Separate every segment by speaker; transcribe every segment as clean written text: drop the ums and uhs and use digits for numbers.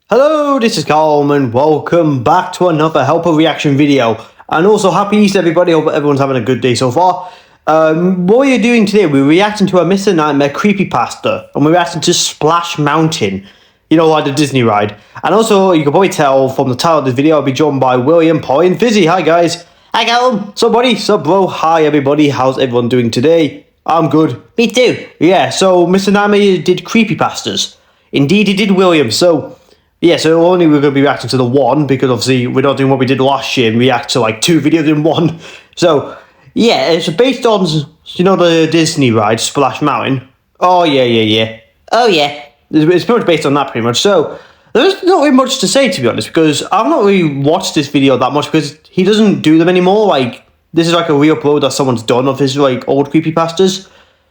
Speaker 1: Hello, this is Callum and welcome back to another Helper reaction video. And also happy Easter everybody, hope everyone's having a good day so far. What we're doing today, we're reacting to a Mr. Nightmare Creepypasta. And we're reacting to Splash Mountain. You know, like the Disney ride. And also, you can probably tell from the title of this video, I'll be joined by William, Paul and Fizzy. Hi guys. Hi Callum. Sup buddy, sup bro. Hi everybody, how's everyone doing today? I'm good. Me too. Yeah, so Mr. Nightmare did Creepypastas. Indeed he did William, so... yeah, so only we're going to be reacting to the one, because obviously we're not doing what we did last year and react to like 2 videos in one. So, yeah, it's based on, you know, the Disney ride, Splash Mountain. Oh, yeah. Oh, yeah. It's pretty much based on that, pretty much. So, there's not really much to say, to be honest, because I've not really watched this video that much, because he doesn't do them anymore. Like, this is like a re-upload that someone's done of his, like, old creepypastas.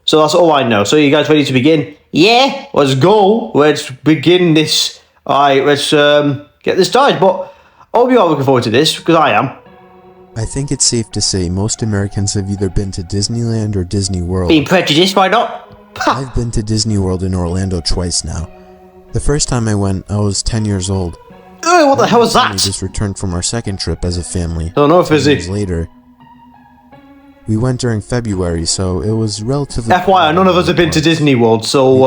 Speaker 1: So that's all I know. So, you guys ready to begin? Yeah, let's go. Let's begin this... alright, let's get this started, but I hope you are looking forward to this, because I am.
Speaker 2: I think it's safe to say most Americans have either been to Disneyland or Disney World.
Speaker 1: Being prejudiced, why not?
Speaker 2: I've been to Disney World in Orlando twice now. The first time I went, I was 10 years old.
Speaker 1: What the hell was that?
Speaker 2: We just returned from our second trip as a family.
Speaker 1: Don't know, Fizzy.
Speaker 2: 10 years later. We went during February, so it was relatively...
Speaker 1: FYI, none of us have been to Disney World, so,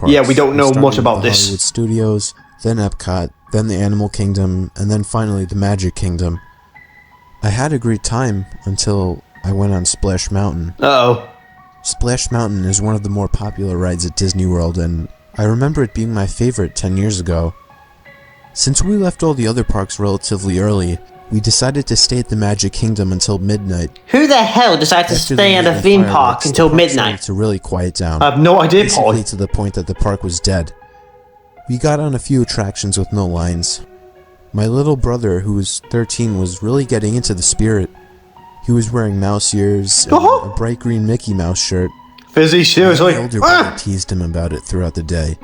Speaker 1: yeah, we don't know much about this.
Speaker 2: Hollywood Studios, then Epcot, then the Animal Kingdom, and then finally the Magic Kingdom. I had a great time until I went on Splash Mountain.
Speaker 1: Uh-oh.
Speaker 2: Splash Mountain is one of the more popular rides at Disney World, and I remember it being my favorite 10 years ago. Since we left all the other parks relatively early, we decided to stay at the Magic Kingdom until midnight.
Speaker 1: Who the hell decided to stay at a theme park until midnight?
Speaker 2: To really quiet down.
Speaker 1: I have no idea, Paul.
Speaker 2: Basically to the point that the park was dead. We got on a few attractions with no lines. My little brother, who was 13, was really getting into the spirit. He was wearing mouse ears and a bright green Mickey Mouse shirt.
Speaker 1: Fizzy, seriously?
Speaker 2: My older brother teased him about it throughout the day.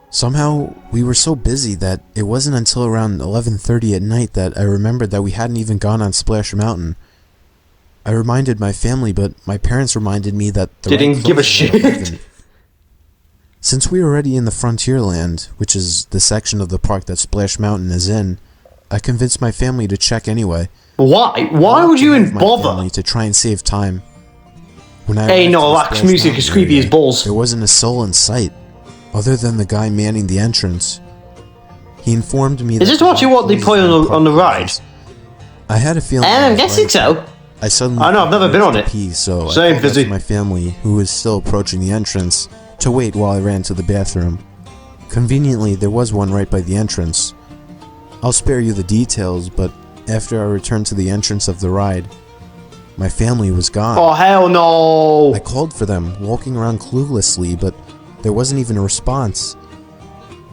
Speaker 2: Somehow, we were so busy that it wasn't until around 11:30 at night that I remembered that we hadn't even gone on Splash Mountain. I reminded my family, but my parents reminded me that
Speaker 1: they didn't give a shit.
Speaker 2: Since we were already in the Frontierland, which is the section of the park that Splash Mountain is in, I convinced my family to check anyway.
Speaker 1: Why? Why would you even bother?
Speaker 2: To try and save time. When I
Speaker 1: hey, no, Lax music is creepy as balls.
Speaker 2: There wasn't a soul in sight, other than the guy manning the entrance. He informed me that...
Speaker 1: is this what you want they put on the ride?
Speaker 2: I had a feeling...
Speaker 1: I'm guessing so.
Speaker 2: I suddenly...
Speaker 1: I know, I've never been on it.
Speaker 2: So
Speaker 1: same,
Speaker 2: I
Speaker 1: Fizzy.
Speaker 2: called out to my family, who was still approaching the entrance, to wait while I ran to the bathroom. Conveniently, there was one right by the entrance. I'll spare you the details, but after I returned to the entrance of the ride, my family was gone.
Speaker 1: Oh, hell no!
Speaker 2: I called for them, walking around cluelessly, but there wasn't even a response.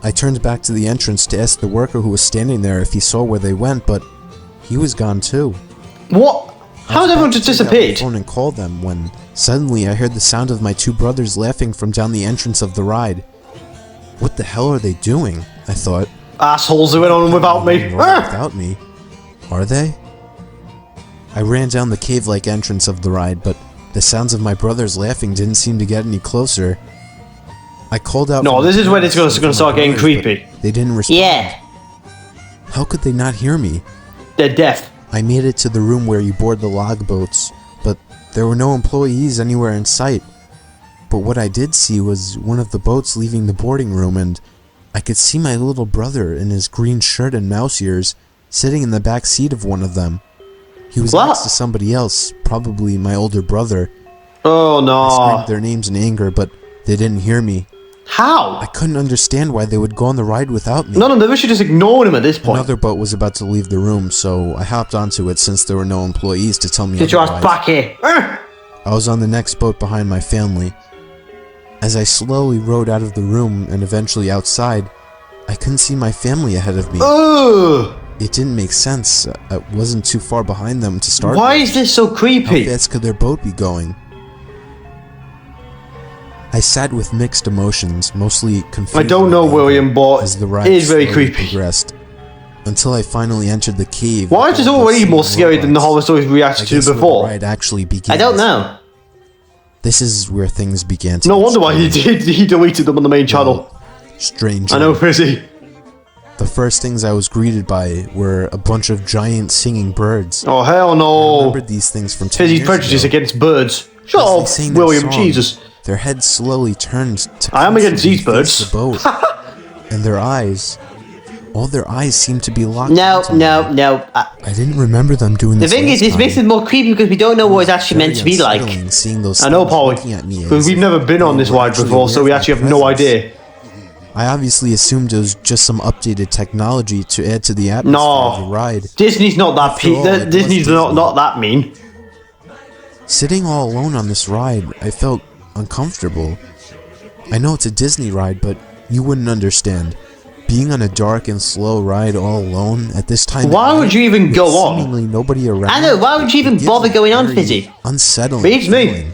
Speaker 2: I turned back to the entrance to ask the worker who was standing there if he saw where they went, but he was gone too.
Speaker 1: What? How did everyone just disappeared?
Speaker 2: I phone and called them when suddenly I heard the sound of my 2 brothers laughing from down the entrance of the ride. What the hell are they doing? I thought.
Speaker 1: Assholes who went on without me.
Speaker 2: Without me? Are they? I ran down the cave-like entrance of the ride, but the sounds of my brothers laughing didn't seem to get any closer. I called out...
Speaker 1: no, this is when it's going to start getting creepy.
Speaker 2: They didn't respond.
Speaker 1: Yeah.
Speaker 2: How could they not hear me?
Speaker 1: They're deaf.
Speaker 2: I made it to the room where you board the log boats, but there were no employees anywhere in sight. But what I did see was one of the boats leaving the boarding room, and I could see my little brother in his green shirt and mouse ears sitting in the back seat of one of them. He was next to somebody else, probably my older brother.
Speaker 1: Oh no.
Speaker 2: I screamed their names in anger, but they didn't hear me.
Speaker 1: How?
Speaker 2: I couldn't understand why they would go on the ride without me.
Speaker 1: No, they should just ignore him at this point.
Speaker 2: Another boat was about to leave the room, so I hopped onto it since there were no employees to tell me
Speaker 1: get
Speaker 2: otherwise.
Speaker 1: your ass back here.
Speaker 2: I was on the next boat behind my family. As I slowly rowed out of the room and eventually outside, I couldn't see my family ahead of me.
Speaker 1: Ugh.
Speaker 2: It didn't make sense. I wasn't too far behind them to start.
Speaker 1: Why is this so creepy?
Speaker 2: How fast could their boat be going? I sat with mixed emotions, mostly confused.
Speaker 1: I don't know, William, but
Speaker 2: as the ride
Speaker 1: it is very creepy.
Speaker 2: Progressed, until I finally entered the cave.
Speaker 1: Why is this already more scary than the horror stories we reacted to before?
Speaker 2: The ride actually begins.
Speaker 1: I don't know.
Speaker 2: This is where things began to...
Speaker 1: No wonder why he deleted them on the main channel.
Speaker 2: strange.
Speaker 1: I know, Fizzy.
Speaker 2: The first things I was greeted by were a bunch of giant singing birds.
Speaker 1: Oh, hell
Speaker 2: I
Speaker 1: no.
Speaker 2: remembered these things from 10
Speaker 1: Fizzy's
Speaker 2: years
Speaker 1: prejudice
Speaker 2: ago.
Speaker 1: against birds. Shut
Speaker 2: As they
Speaker 1: up,
Speaker 2: sang their
Speaker 1: William,
Speaker 2: song,
Speaker 1: Jesus.
Speaker 2: Their heads slowly turned to
Speaker 1: I am against
Speaker 2: constantly
Speaker 1: these birds.
Speaker 2: face the boat. And their eyes, all their eyes seemed to be locked
Speaker 1: No,
Speaker 2: onto me.
Speaker 1: no.
Speaker 2: I didn't remember them doing
Speaker 1: The
Speaker 2: this
Speaker 1: thing is,
Speaker 2: last
Speaker 1: this
Speaker 2: time.
Speaker 1: makes it more creepy because we don't know what it's actually meant to be like.
Speaker 2: Very seeing those
Speaker 1: I know,
Speaker 2: things
Speaker 1: Polly,
Speaker 2: looking at me
Speaker 1: because
Speaker 2: as
Speaker 1: we've
Speaker 2: if
Speaker 1: never been
Speaker 2: they
Speaker 1: on this
Speaker 2: were
Speaker 1: ride
Speaker 2: actually
Speaker 1: before, so
Speaker 2: aware
Speaker 1: we
Speaker 2: of
Speaker 1: actually
Speaker 2: my
Speaker 1: have no
Speaker 2: presence.
Speaker 1: idea.
Speaker 2: I obviously assumed it was just some updated technology to add to the atmosphere of the
Speaker 1: No,
Speaker 2: ride.
Speaker 1: Disney's not that
Speaker 2: After all, it was
Speaker 1: Disney's
Speaker 2: Disney.
Speaker 1: not that mean.
Speaker 2: Sitting all alone on this ride, I felt uncomfortable. I know it's a Disney ride, but you wouldn't understand. Being on a dark and slow ride all alone at this time.
Speaker 1: Why would you even
Speaker 2: with
Speaker 1: go on?
Speaker 2: seemingly nobody around.
Speaker 1: I know, why would you even
Speaker 2: it gives
Speaker 1: bother
Speaker 2: a
Speaker 1: going on,
Speaker 2: very
Speaker 1: Fizzy?
Speaker 2: Unsettling.
Speaker 1: Beats me.
Speaker 2: feeling.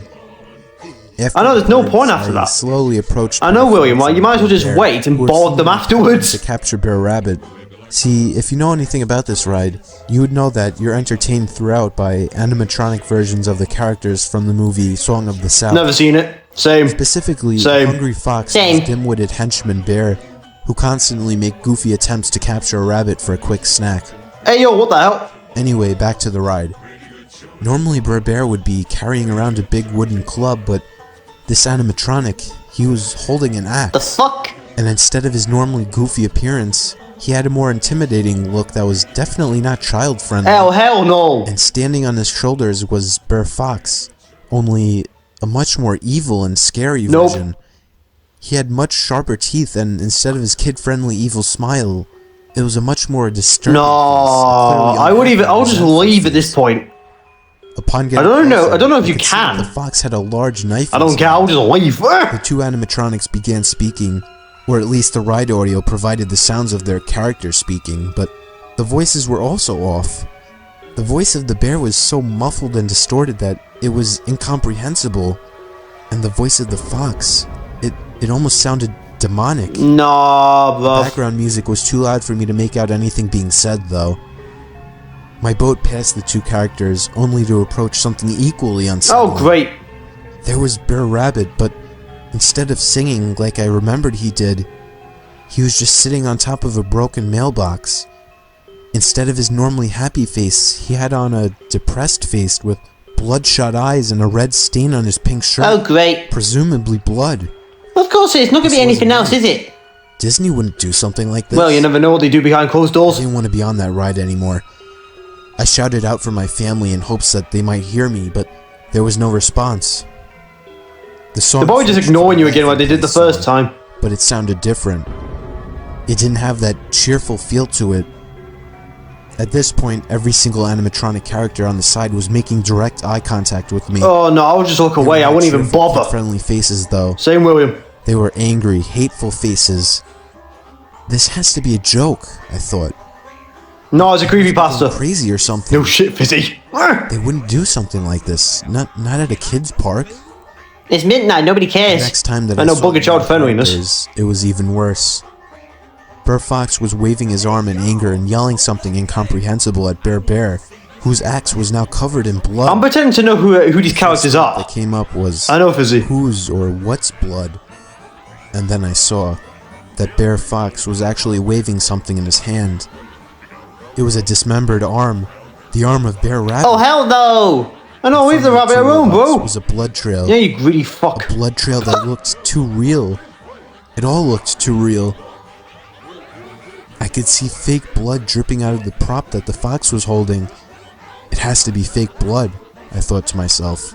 Speaker 2: After
Speaker 1: I know there's no
Speaker 2: birds,
Speaker 1: point after
Speaker 2: I
Speaker 1: that.
Speaker 2: slowly approached.
Speaker 1: I know,
Speaker 2: my
Speaker 1: William,
Speaker 2: friends
Speaker 1: like, you
Speaker 2: and
Speaker 1: might as well just
Speaker 2: Bear,
Speaker 1: wait and
Speaker 2: who were
Speaker 1: board them
Speaker 2: seemingly
Speaker 1: afterwards.
Speaker 2: to capture Bear Rabbit. See, if you know anything about this ride, you would know that you're entertained throughout by animatronic versions of the characters from the movie Song of the South.
Speaker 1: Never seen it. Same.
Speaker 2: Specifically,
Speaker 1: Same.
Speaker 2: the hungry fox
Speaker 1: Same.
Speaker 2: and his dim-witted henchman Bear, who constantly make goofy attempts to capture a rabbit for a quick snack.
Speaker 1: Hey, yo, what the hell?
Speaker 2: Anyway, back to the ride. Normally, Bear would be carrying around a big wooden club, but this animatronic, he was holding an axe.
Speaker 1: The fuck?
Speaker 2: And instead of his normally goofy appearance, he had a more intimidating look that was definitely not child-friendly.
Speaker 1: Hell no.
Speaker 2: And standing on his shoulders was Bear Fox, only a much more evil and scary
Speaker 1: Nope.
Speaker 2: version. He had much sharper teeth, and instead of his kid-friendly evil smile, it was a much more disturbing
Speaker 1: No, I would
Speaker 2: face,
Speaker 1: I'll just leave at this point.
Speaker 2: Upon getting
Speaker 1: I don't know
Speaker 2: closer,
Speaker 1: if you
Speaker 2: could see that
Speaker 1: can.
Speaker 2: the fox had a large knife.
Speaker 1: I
Speaker 2: in his
Speaker 1: don't care,
Speaker 2: hand.
Speaker 1: I'll just leave.
Speaker 2: The two animatronics began speaking, or at least the ride audio provided the sounds of their characters speaking, but the voices were also off. The voice of the bear was so muffled and distorted that it was incomprehensible, and the voice of the fox, it almost sounded demonic.
Speaker 1: Nah,
Speaker 2: The
Speaker 1: bro.
Speaker 2: background music was too loud for me to make out anything being said, though. My boat passed the two characters, only to approach something equally unsettling.
Speaker 1: Oh, great.
Speaker 2: There was Bear Rabbit, but instead of singing like I remembered he did, he was just sitting on top of a broken mailbox. Instead of his normally happy face, he had on a depressed face with bloodshot eyes and a red stain on his pink shirt.
Speaker 1: Oh, great.
Speaker 2: Presumably blood.
Speaker 1: Of course it's not going to be
Speaker 2: This
Speaker 1: anything
Speaker 2: wasn't
Speaker 1: else, is it?
Speaker 2: Disney wouldn't do something like this.
Speaker 1: Well, you never know what they do behind closed
Speaker 2: I
Speaker 1: doors.
Speaker 2: didn't want to be on that ride anymore. I shouted out for my family in hopes that they might hear me, but there was no response. The song
Speaker 1: They're probably just
Speaker 2: finished
Speaker 1: ignoring you
Speaker 2: with
Speaker 1: again like they did the
Speaker 2: song,
Speaker 1: first time.
Speaker 2: but it sounded different. It didn't have that cheerful feel to it. At this point, every single animatronic character on the side was making direct eye contact with me.
Speaker 1: Oh, no, I would just look
Speaker 2: They
Speaker 1: away.
Speaker 2: were
Speaker 1: I
Speaker 2: not
Speaker 1: wouldn't even
Speaker 2: cheerful,
Speaker 1: bother.
Speaker 2: kid-friendly faces, though.
Speaker 1: Same, William.
Speaker 2: They were angry, hateful faces. This has to be a joke, I thought.
Speaker 1: No, it's a creepypasta.
Speaker 2: Crazy or something.
Speaker 1: No shit, Fizzy.
Speaker 2: They wouldn't do something like this. Not at a kid's park.
Speaker 1: It's midnight, nobody
Speaker 2: The
Speaker 1: cares.
Speaker 2: next time that
Speaker 1: I know
Speaker 2: saw
Speaker 1: bugger
Speaker 2: the
Speaker 1: child friendliness.
Speaker 2: characters, it was even worse. Bear Fox was waving his arm in anger and yelling something incomprehensible at Bear, whose axe was now covered in blood.
Speaker 1: I'm pretending to know who these characters
Speaker 2: That
Speaker 1: are.
Speaker 2: came up was
Speaker 1: I know, Fizzy.
Speaker 2: whose or what's blood. And then I saw that Bear Fox was actually waving something in his hand. It was a dismembered arm. The arm of Bear Rabbit.
Speaker 1: Oh, hell no! I know, leave the
Speaker 2: From
Speaker 1: rabbit
Speaker 2: two
Speaker 1: alone,
Speaker 2: robots
Speaker 1: bro.
Speaker 2: was a blood trail.
Speaker 1: Yeah, you greedy fuck.
Speaker 2: A blood trail that looked too real. It all looked too real. I could see fake blood dripping out of the prop that the fox was holding. It has to be fake blood, I thought to myself.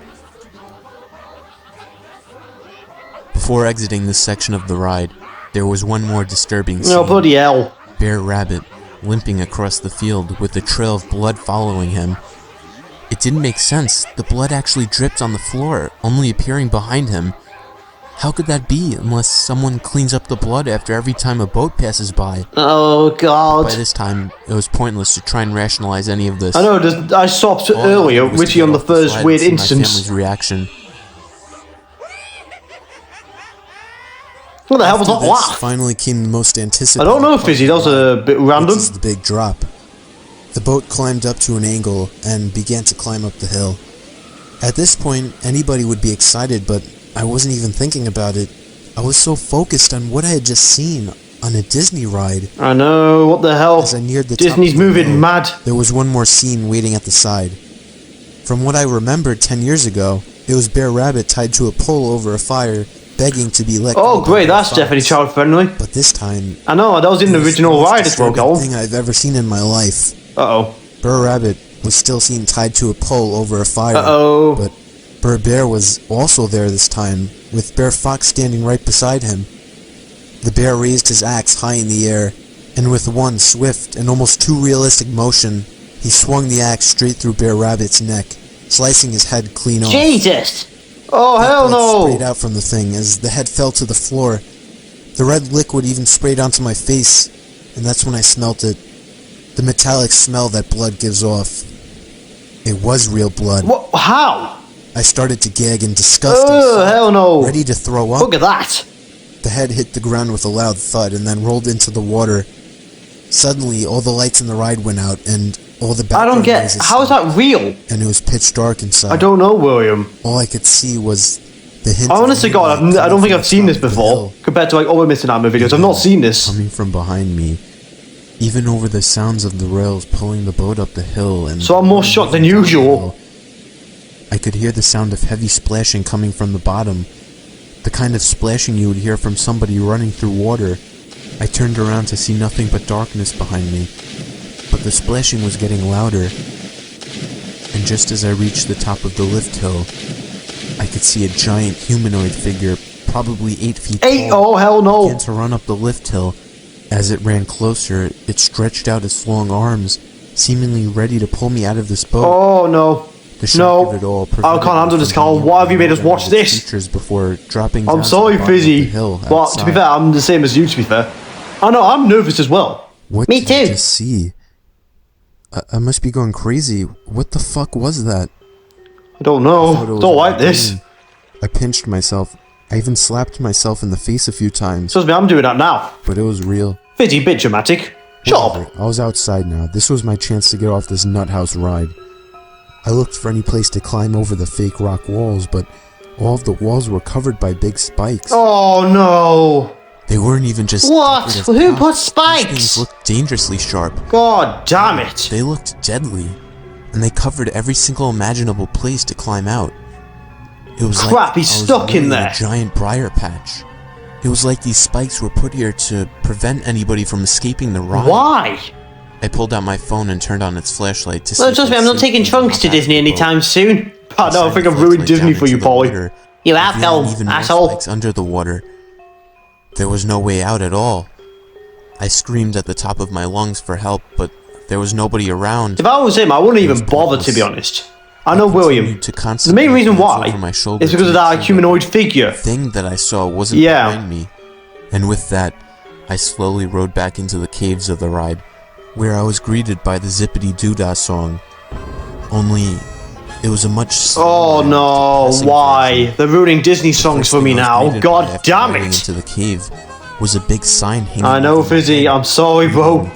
Speaker 2: Before exiting this section of the ride, there was one more disturbing scene.
Speaker 1: No, bloody hell.
Speaker 2: Bear Rabbit limping across the field with a trail of blood following him. It didn't make sense. The blood actually dripped on the floor, only appearing behind him. How could that be unless someone cleans up the blood after every time a boat passes by?
Speaker 1: Oh, God.
Speaker 2: By this time, it was pointless to try and rationalize any of this.
Speaker 1: I know, I stopped
Speaker 2: All I
Speaker 1: earlier,
Speaker 2: wanted was to
Speaker 1: literally on
Speaker 2: get
Speaker 1: the
Speaker 2: off
Speaker 1: first
Speaker 2: slide
Speaker 1: weird
Speaker 2: and see my
Speaker 1: instance.
Speaker 2: family's reaction.
Speaker 1: What the hell was
Speaker 2: After
Speaker 1: that
Speaker 2: this,
Speaker 1: laugh?
Speaker 2: finally came the most
Speaker 1: I
Speaker 2: anticipated.
Speaker 1: don't know,
Speaker 2: part
Speaker 1: Fizzy,
Speaker 2: of
Speaker 1: that
Speaker 2: the
Speaker 1: was
Speaker 2: ride,
Speaker 1: a bit random.
Speaker 2: which is the big drop. The boat climbed up to an angle and began to climb up the hill. At this point, anybody would be excited, but I wasn't even thinking about it. I was so focused on what I had just seen on a Disney ride.
Speaker 1: I know, what the hell?
Speaker 2: As I neared the
Speaker 1: Disney's
Speaker 2: top of the
Speaker 1: moving
Speaker 2: hill,
Speaker 1: mad.
Speaker 2: there was one more scene waiting at the side. From what I remembered 10 years ago, it was Bear Rabbit tied to a pole over a fire, begging to be let go.
Speaker 1: Oh, great,
Speaker 2: by
Speaker 1: that's
Speaker 2: Fox.
Speaker 1: definitely child friendly.
Speaker 2: But this time,
Speaker 1: I know, that was in the original ride as well,
Speaker 2: the
Speaker 1: Callum.
Speaker 2: thing I've ever seen in my life.
Speaker 1: Uh-oh.
Speaker 2: Bear Rabbit was still seen tied to a pole over a fire.
Speaker 1: Uh-oh.
Speaker 2: But Bear Bear was also there this time, with Bear Fox standing right beside him. The bear raised his axe high in the air, and with one swift and almost too realistic motion, he swung the axe straight through Bear Rabbit's neck, slicing his head clean off.
Speaker 1: Jesus! Oh, hell
Speaker 2: Blood sprayed
Speaker 1: no!
Speaker 2: out from the thing as the head fell to the floor. The red liquid even sprayed onto my face, and that's when I smelt it. The metallic smell that blood gives off. It was real blood.
Speaker 1: What? How?
Speaker 2: I started to gag in disgust,
Speaker 1: Oh, hell no!
Speaker 2: ready to throw up.
Speaker 1: Look at that!
Speaker 2: The head hit the ground with a loud thud and then rolled into the water. Suddenly, all the lights in the ride went out, and all the
Speaker 1: I
Speaker 2: background
Speaker 1: don't get.
Speaker 2: noises
Speaker 1: How is
Speaker 2: stopped,
Speaker 1: that real?
Speaker 2: and it was pitch dark inside.
Speaker 1: I don't know, William.
Speaker 2: All I could see was the hint of
Speaker 1: Honest to God,
Speaker 2: moonlight
Speaker 1: I don't think
Speaker 2: coming
Speaker 1: I've seen
Speaker 2: from
Speaker 1: this
Speaker 2: the top of the
Speaker 1: before.
Speaker 2: hill.
Speaker 1: Compared to like other Missing Nightmare videos, I've not seen this.
Speaker 2: Coming from behind me, even over the sounds of the rails pulling the boat up the hill, and
Speaker 1: So I'm more shocked than usual.
Speaker 2: I could hear the sound of heavy splashing coming from the bottom, the kind of splashing you would hear from somebody running through water. I turned around to see nothing but darkness behind me, but the splashing was getting louder, and just as I reached the top of the lift hill, I could see a giant humanoid figure, probably 8 feet tall,
Speaker 1: Oh, hell no!
Speaker 2: began to run up the lift hill. As it ran closer, it stretched out its long arms, seemingly ready to pull me out of this boat.
Speaker 1: Oh no!
Speaker 2: The shock
Speaker 1: No,
Speaker 2: of it all
Speaker 1: I can't handle this, Carl. Why have you made us watch this?
Speaker 2: Features before dropping down
Speaker 1: I'm
Speaker 2: to
Speaker 1: sorry,
Speaker 2: the bottom of
Speaker 1: Fizzy.
Speaker 2: the hill
Speaker 1: But to be
Speaker 2: outside.
Speaker 1: fair, I'm the same as you. To be fair, I know I'm nervous as well.
Speaker 2: What
Speaker 1: Me
Speaker 2: did I
Speaker 1: too.
Speaker 2: just see? I must be going crazy. What the fuck was that?
Speaker 1: I don't
Speaker 2: I thought
Speaker 1: know.
Speaker 2: it was
Speaker 1: Don't
Speaker 2: a
Speaker 1: like this.
Speaker 2: balloon. I pinched myself. I even slapped myself in the face a few times,
Speaker 1: Trust me, I'm doing that now.
Speaker 2: but it was real.
Speaker 1: Fizzy, bit dramatic. Shut up.
Speaker 2: Whatever. I was outside now. This was my chance to get off this nut house ride. I looked for any place to climb over the fake rock walls, but all of the walls were covered by big spikes.
Speaker 1: Oh no!
Speaker 2: They weren't even just
Speaker 1: What?
Speaker 2: decorative
Speaker 1: Who
Speaker 2: pops.
Speaker 1: put
Speaker 2: These
Speaker 1: spikes?
Speaker 2: things looked dangerously sharp.
Speaker 1: God damn it!
Speaker 2: They looked deadly, and they covered every single imaginable place to climb out. It was
Speaker 1: Crap,
Speaker 2: like
Speaker 1: he's
Speaker 2: I was
Speaker 1: stuck in
Speaker 2: really
Speaker 1: there.
Speaker 2: a giant briar patch. It was like these spikes were put here to prevent anybody from escaping the ride.
Speaker 1: Why?
Speaker 2: I pulled out my phone and turned on its flashlight to see.
Speaker 1: Well,
Speaker 2: if
Speaker 1: trust me,
Speaker 2: I'd
Speaker 1: I'm not
Speaker 2: see
Speaker 1: taking
Speaker 2: anything
Speaker 1: trunks
Speaker 2: pop
Speaker 1: to
Speaker 2: out of
Speaker 1: Disney
Speaker 2: the boat.
Speaker 1: anytime soon. Oh no, I think I've
Speaker 2: Shined the
Speaker 1: ruined
Speaker 2: flashlight
Speaker 1: Disney
Speaker 2: down
Speaker 1: for you,
Speaker 2: into the
Speaker 1: Polly.
Speaker 2: water,
Speaker 1: You have,
Speaker 2: revealing
Speaker 1: Callum,
Speaker 2: even more
Speaker 1: asshole.
Speaker 2: spikes under the water. There was no way out at all. I screamed at the top of my lungs for help, but there was nobody around.
Speaker 1: If I was him, I wouldn't even
Speaker 2: was
Speaker 1: bother, to be
Speaker 2: pointless.
Speaker 1: honest. I know William.
Speaker 2: continued to
Speaker 1: The
Speaker 2: constantly
Speaker 1: main reason
Speaker 2: glance over my
Speaker 1: why
Speaker 2: shoulder
Speaker 1: is because
Speaker 2: to
Speaker 1: of
Speaker 2: make
Speaker 1: that
Speaker 2: sure
Speaker 1: humanoid
Speaker 2: the
Speaker 1: figure.
Speaker 2: thing that I saw wasn't
Speaker 1: Yeah.
Speaker 2: behind me. And with that, I slowly rode back into the caves of the ride, where I was greeted by the Zippity-Doo-Dah song. Only, it was a much
Speaker 1: Oh
Speaker 2: slower and
Speaker 1: no,
Speaker 2: depressing
Speaker 1: why?
Speaker 2: version.
Speaker 1: They're ruining Disney
Speaker 2: The
Speaker 1: songs
Speaker 2: first
Speaker 1: for
Speaker 2: thing
Speaker 1: me
Speaker 2: I was
Speaker 1: now.
Speaker 2: greeted by
Speaker 1: God
Speaker 2: after
Speaker 1: damn
Speaker 2: riding
Speaker 1: it!
Speaker 2: into the cave was a big sign hanging
Speaker 1: I know,
Speaker 2: over my
Speaker 1: Fizzy,
Speaker 2: head.
Speaker 1: I'm sorry, bro.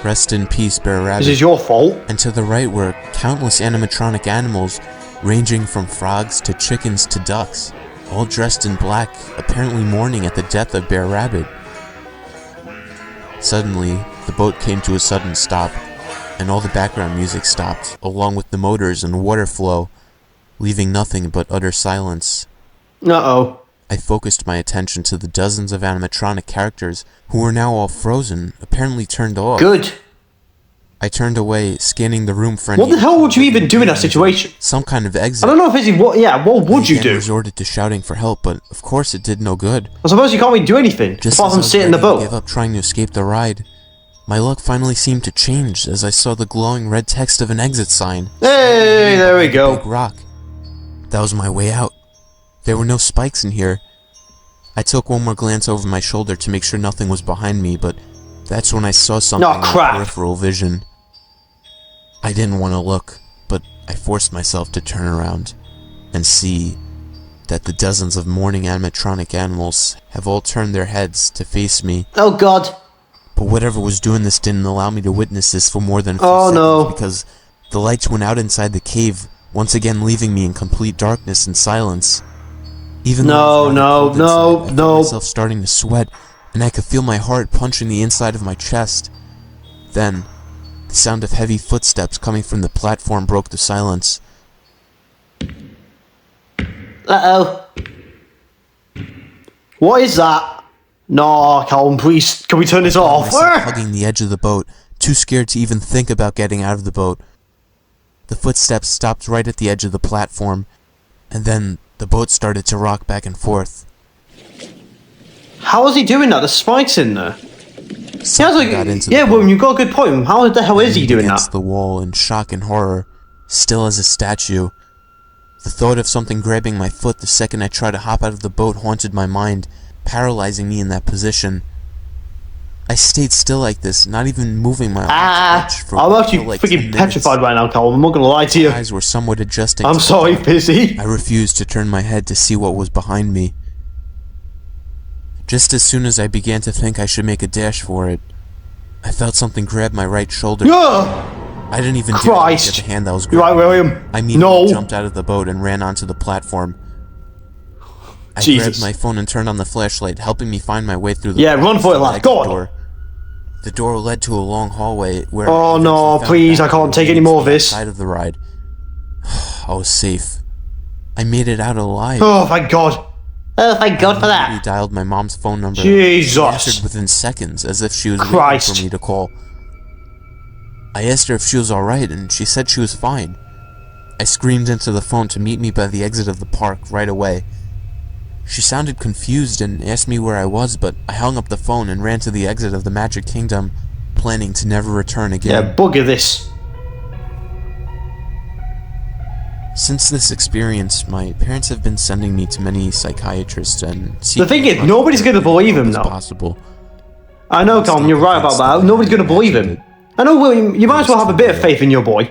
Speaker 2: Rest in peace, Bear Rabbit.
Speaker 1: This is your fault.
Speaker 2: And to the right were countless animatronic animals, ranging from frogs to chickens to ducks, all dressed in black, apparently mourning at the death of Bear Rabbit. Suddenly, the boat came to a sudden stop, and all the background music stopped, along with the motors and water flow, leaving nothing but utter silence.
Speaker 1: Uh-oh.
Speaker 2: I focused my attention to the dozens of animatronic characters who were now all frozen, apparently turned off.
Speaker 1: Good.
Speaker 2: I turned away, scanning the room for any...
Speaker 1: What the hell would you even do in that situation?
Speaker 2: Some kind of exit.
Speaker 1: I don't know, Fizzy, what would you
Speaker 2: I
Speaker 1: do?
Speaker 2: resorted to shouting for help, but of course it did no good.
Speaker 1: I suppose you can't really do anything,
Speaker 2: Just
Speaker 1: apart
Speaker 2: as I
Speaker 1: from
Speaker 2: was
Speaker 1: sit in the
Speaker 2: ready to
Speaker 1: boat.
Speaker 2: give up trying to escape the ride, my luck finally seemed to change as I saw the glowing red text of an exit sign.
Speaker 1: Hey, there we
Speaker 2: Big
Speaker 1: go.
Speaker 2: rock. That was my way out. There were no spikes in here. I took one more glance over my shoulder to make sure nothing was behind me, but that's when I saw something
Speaker 1: Oh,
Speaker 2: in my
Speaker 1: crap.
Speaker 2: peripheral vision. I didn't want to look, but I forced myself to turn around and see that the dozens of mourning animatronic animals have all turned their heads to face me.
Speaker 1: Oh god.
Speaker 2: But whatever was doing this didn't allow me to witness this for more than a few
Speaker 1: Oh,
Speaker 2: seconds
Speaker 1: no.
Speaker 2: because the lights went out inside the cave, once again leaving me in complete darkness and silence. Even though
Speaker 1: No,
Speaker 2: it was rather
Speaker 1: no,
Speaker 2: cold
Speaker 1: no,
Speaker 2: inside, I
Speaker 1: no.
Speaker 2: felt myself starting to sweat, and I could feel my heart punching the inside of my chest. Then, the sound of heavy footsteps coming from the platform broke the silence.
Speaker 1: Uh-oh. What is that? No, Callum, please, can we turn this
Speaker 2: I
Speaker 1: off?
Speaker 2: found myself hugging the edge of the boat, too scared to even think about getting out of the boat. The footsteps stopped right at the edge of the platform, and then the boat started to rock back and forth.
Speaker 1: How is he doing that? The spikes in there.
Speaker 2: Something got into the
Speaker 1: yeah,
Speaker 2: boat.
Speaker 1: William, you've got a good point. How the hell is he
Speaker 2: leaned
Speaker 1: doing
Speaker 2: against
Speaker 1: that?
Speaker 2: the wall in shock and horror, still as a statue. The thought of something grabbing my foot the second I tried to hop out of the boat haunted my mind, paralyzing me in that position. I stayed still like this, not even moving my arms for
Speaker 1: I'm
Speaker 2: what
Speaker 1: actually
Speaker 2: felt like 10
Speaker 1: freaking
Speaker 2: minutes.
Speaker 1: petrified right now, Callum. I'm not gonna lie to you.
Speaker 2: My eyes were somewhat adjusting.
Speaker 1: I'm
Speaker 2: to
Speaker 1: sorry,
Speaker 2: the
Speaker 1: Fizzy.
Speaker 2: I refused to turn my head to see what was behind me. Just as soon as I began to think I should make a dash for it, I felt something grab my right shoulder.
Speaker 1: Yeah.
Speaker 2: I didn't even dare look at
Speaker 1: Christ.
Speaker 2: the hand that was
Speaker 1: You're right,
Speaker 2: grabbing me.
Speaker 1: William.
Speaker 2: I immediately
Speaker 1: No.
Speaker 2: jumped out of the boat and ran onto the platform. I
Speaker 1: Jesus.
Speaker 2: grabbed my phone and turned on the flashlight, helping me find my way through the
Speaker 1: Yeah, run for it, lad.
Speaker 2: exit
Speaker 1: Go on.
Speaker 2: door. The door led to a long hallway where
Speaker 1: Oh,
Speaker 2: I
Speaker 1: no,
Speaker 2: eventually found
Speaker 1: please,
Speaker 2: a
Speaker 1: I can't
Speaker 2: bathroom
Speaker 1: take any
Speaker 2: leading
Speaker 1: more
Speaker 2: to
Speaker 1: of
Speaker 2: the
Speaker 1: this.
Speaker 2: outside of the ride. I was safe. I made it out alive.
Speaker 1: Oh, thank God. Oh, thank God for
Speaker 2: I
Speaker 1: that.
Speaker 2: dialed my mom's phone number.
Speaker 1: Jesus.
Speaker 2: She answered within seconds, as if she was
Speaker 1: Christ.
Speaker 2: waiting for me to call. I asked her if she was alright, and she said she was fine. I screamed into the phone to meet me by the exit of the park right away. She sounded confused and asked me where I was, but I hung up the phone and ran to the exit of the Magic Kingdom, planning to never return again.
Speaker 1: Yeah, bugger this.
Speaker 2: Since this experience, my parents have been sending me to many psychiatrists and
Speaker 1: The thing is, nobody's gonna believe him now.
Speaker 2: Possible.
Speaker 1: I know, Callum, you're right about that. Nobody's gonna believe him. I know, William, you might as well have a bit of faith in your boy.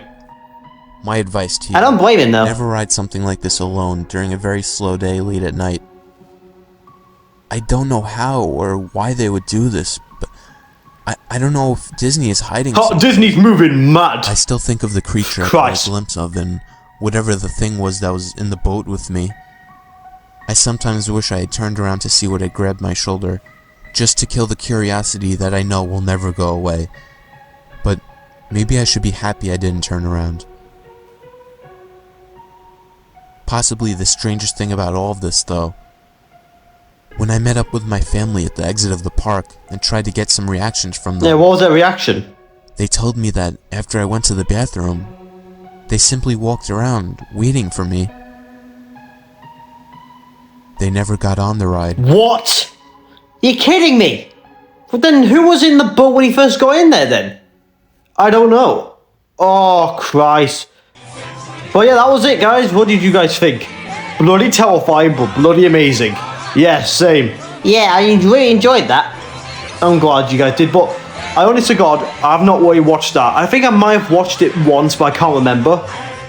Speaker 2: My advice to you:
Speaker 1: I don't blame him, though.
Speaker 2: never ride something like this alone during a very slow day late at night. I don't know how or why they would do this, but I don't know if Disney is hiding
Speaker 1: Oh,
Speaker 2: something.
Speaker 1: Disney's moving mad.
Speaker 2: I still think of the creature I
Speaker 1: Christ.
Speaker 2: got a glimpse of and whatever the thing was that was in the boat with me. I sometimes wish I had turned around to see what had grabbed my shoulder, just to kill the curiosity that I know will never go away. But maybe I should be happy I didn't turn around. Possibly the strangest thing about all of this, though, when I met up with my family at the exit of the park and tried to get some reactions from them,
Speaker 1: Yeah, what was their reaction?
Speaker 2: they told me that after I went to the bathroom, they simply walked around, waiting for me. They never got on the ride.
Speaker 1: What? You're kidding me? But then who was in the boat when he first got in there, then? I don't know. Oh, Christ. But yeah, that was it, guys. What did you guys think? Bloody terrifying, but bloody amazing. Yeah, same. Yeah, I really enjoyed that. I'm glad you guys did, but I honest to God, I've not really watched that. I think I might have watched it once, but I can't remember.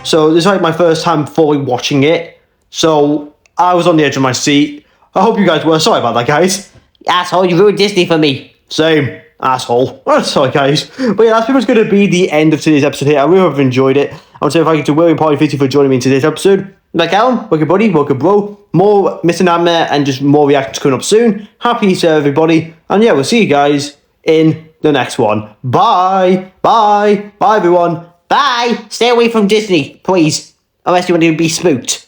Speaker 1: So this is like my first time fully watching it. So I was on the edge of my seat. I hope you guys were. Sorry about that, guys. Asshole, you ruined Disney for me. Same. Asshole. Oh, sorry, guys. But yeah, that's pretty much going to be the end of today's episode here. I really hope you've enjoyed it. I want to say thank you to William Party 50 for joining me in today's episode. Like Callum, welcome buddy, welcome bro. More Mr. Nightmare and just more reactions coming up soon. Happy Easter, everybody. And yeah, we'll see you guys in the next one. Bye. Bye. Bye, everyone. Bye. Stay away from Disney, please. Unless you want to be spooked.